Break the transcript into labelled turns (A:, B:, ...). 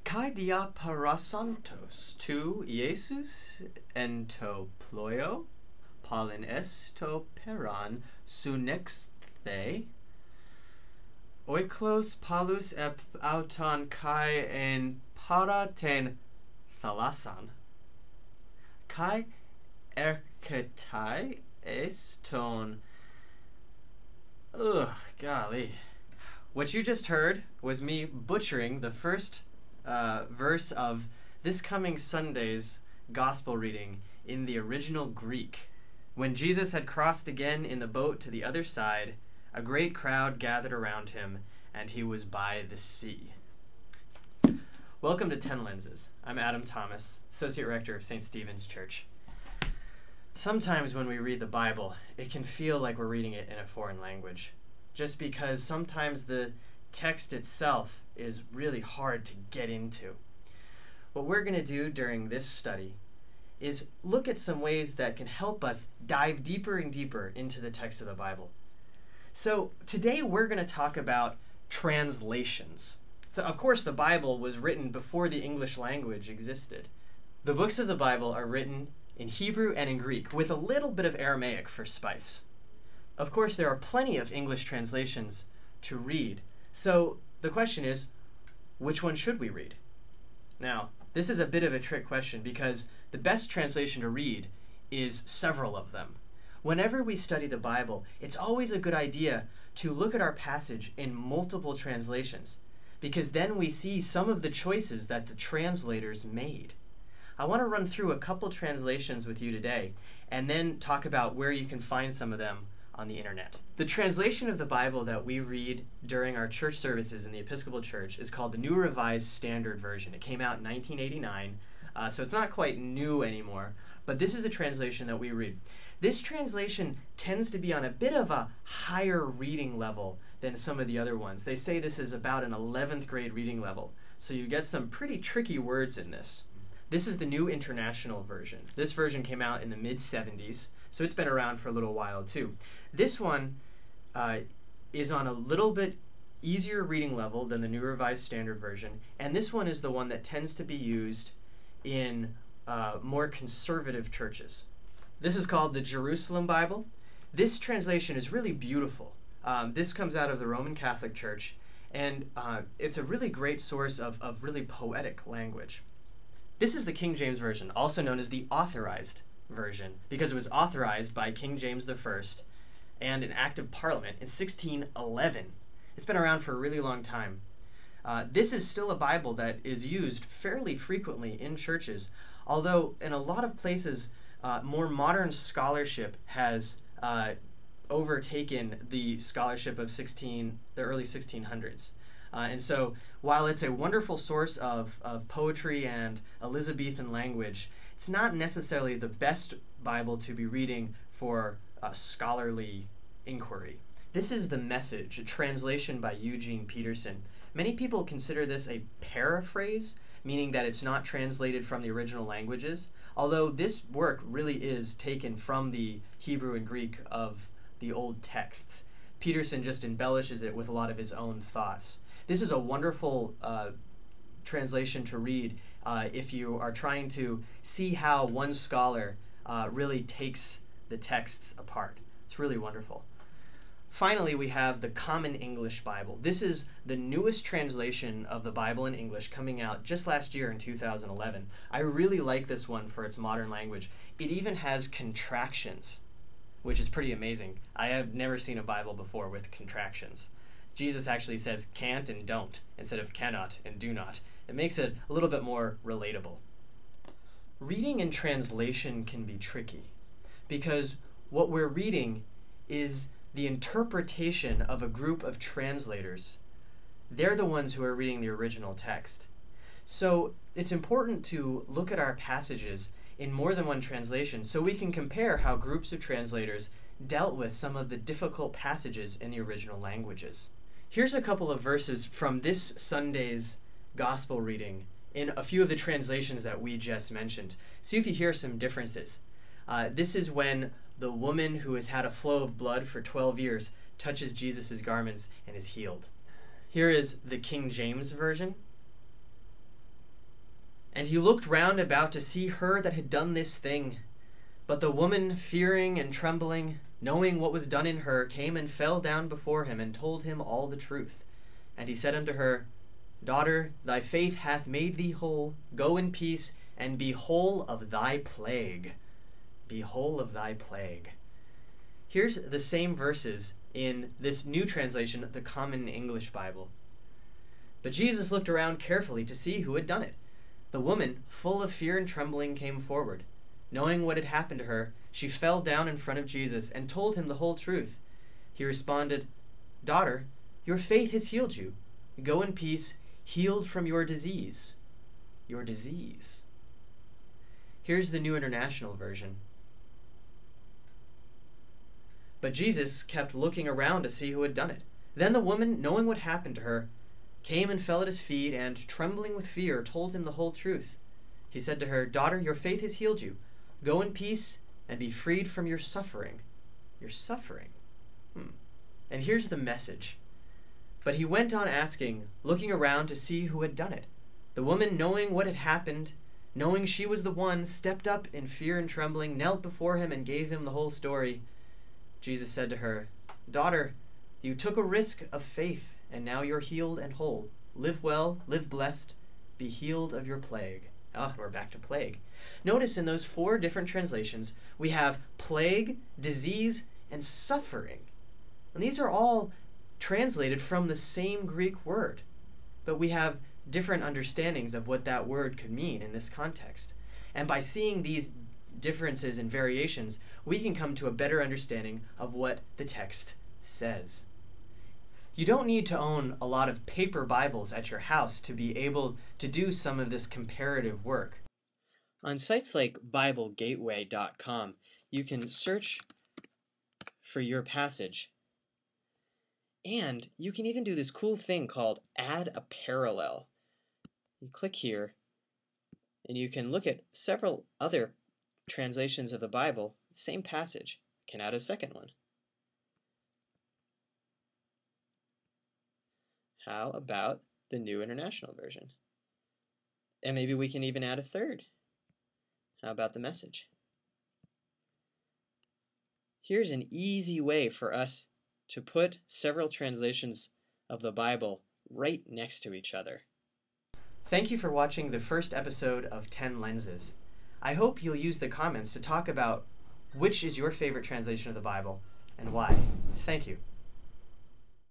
A: Kai dia parasantos tu Iesus en to ploio, palin es to peran sunexthe, oiklos palus ep auton kai en paraten thalasan, kai erketai eston. Ugh, golly. What you just heard was me butchering the first verse of this coming Sunday's gospel reading in the original Greek. When Jesus had crossed again in the boat to the other side, a great crowd gathered around him, and he was by the sea. Welcome to 10 Lenses. I'm Adam Thomas, Associate Rector of St. Stephen's Church. Sometimes when we read the Bible, it can feel like we're reading it in a foreign language, just because sometimes the text itself is really hard to get into. What we're going to do during this study is look at some ways that can help us dive deeper and deeper into the text of the Bible. So today we're going to talk about translations. So of course the Bible was written before the English language existed. The books of the Bible are written in Hebrew and in Greek with a little bit of Aramaic for spice. Of course there are plenty of English translations to read. So the question is, which one should we read? Now, this is a bit of a trick question because the best translation to read is several of them. Whenever we study the Bible, it's always a good idea to look at our passage in multiple translations, because then we see some of the choices that the translators made. I want to run through a couple translations with you today, and then talk about where you can find some of them on the internet. The translation of the Bible that we read during our church services in the Episcopal Church is called the New Revised Standard Version. It came out in 1989, so it's not quite new anymore, but this is the translation that we read. This translation tends to be on a bit of a higher reading level than some of the other ones. They say this is about an 11th grade reading level, so you get some pretty tricky words in this. This is the New International Version. This version came out in the mid-70s, so it's been around for a little while too. This one is on a little bit easier reading level than the New Revised Standard Version, and this one is the one that tends to be used in more conservative churches. This is called the Jerusalem Bible. This translation is really beautiful. This comes out of the Roman Catholic Church, and it's a really great source of really poetic language. This is the King James Version, also known as the Authorized Version, because it was authorized by King James I and an act of Parliament in 1611. It's been around for a really long time. This is still a Bible that is used fairly frequently in churches, although in a lot of places more modern scholarship has overtaken the scholarship of the early 1600s. And so while it's a wonderful source of poetry and Elizabethan language, it's not necessarily the best Bible to be reading for a scholarly inquiry. This is The Message, a translation by Eugene Peterson. Many people consider this a paraphrase, meaning that it's not translated from the original languages, although this work really is taken from the Hebrew and Greek of the old texts. Peterson just embellishes it with a lot of his own thoughts. This is a wonderful translation to read if you are trying to see how one scholar really takes the texts apart. It's really wonderful. Finally, we have the Common English Bible. This is the newest translation of the Bible in English, coming out just last year in 2011. I really like this one for its modern language. It even has contractions, which is pretty amazing. I have never seen a Bible before with contractions. Jesus actually says can't and don't instead of cannot and do not. It makes it a little bit more relatable. Reading and translation can be tricky because what we're reading is the interpretation of a group of translators. They're the ones who are reading the original text. So it's important to look at our passages in more than one translation so we can compare how groups of translators dealt with some of the difficult passages in the original languages. Here's a couple of verses from this Sunday's gospel reading in a few of the translations that we just mentioned. See if you hear some differences. This is when the woman who has had a flow of blood for 12 years touches Jesus' garments and is healed. Here is the King James Version. And he looked round about to see her that had done this thing. But the woman, fearing and trembling, knowing what was done in her, came and fell down before him, and told him all the truth. And he said unto her, Daughter, thy faith hath made thee whole. Go in peace, and be whole of thy plague. Be whole of thy plague. Here's the same verses in this new translation of the Common English Bible. But Jesus looked around carefully to see who had done it. The woman, full of fear and trembling, came forward. Knowing what had happened to her, she fell down in front of Jesus and told him the whole truth. He responded, Daughter, your faith has healed you. Go in peace, healed from your disease. Your disease. Here's the New International Version. But Jesus kept looking around to see who had done it. Then the woman, knowing what happened to her, came and fell at his feet, and, trembling with fear, told him the whole truth. He said to her, Daughter, your faith has healed you. Go in peace and be freed from your suffering. Your suffering. And here's the message. But he went on asking, looking around to see who had done it. The woman, knowing what had happened, knowing she was the one, stepped up in fear and trembling, knelt before him, and gave him the whole story. Jesus said to her, Daughter, you took a risk of faith, and now you're healed and whole. Live well, live blessed, be healed of your plague. We're back to plague. Notice in those 4 different translations, we have plague, disease, and suffering. And these are all translated from the same Greek word. But we have different understandings of what that word could mean in this context. And by seeing these differences and variations, we can come to a better understanding of what the text says. You don't need to own a lot of paper Bibles at your house to be able to do some of this comparative work. On sites like BibleGateway.com, you can search for your passage. And you can even do this cool thing called Add a Parallel. You click here, and you can look at several other translations of the Bible, same passage. You can add a second one. How about the New International Version? And maybe we can even add a third. How about the Message? Here's an easy way for us to put several translations of the Bible right next to each other. Thank you for watching the first episode of 10 Lenses. I hope you'll use the comments to talk about which is your favorite translation of the Bible and why. Thank you.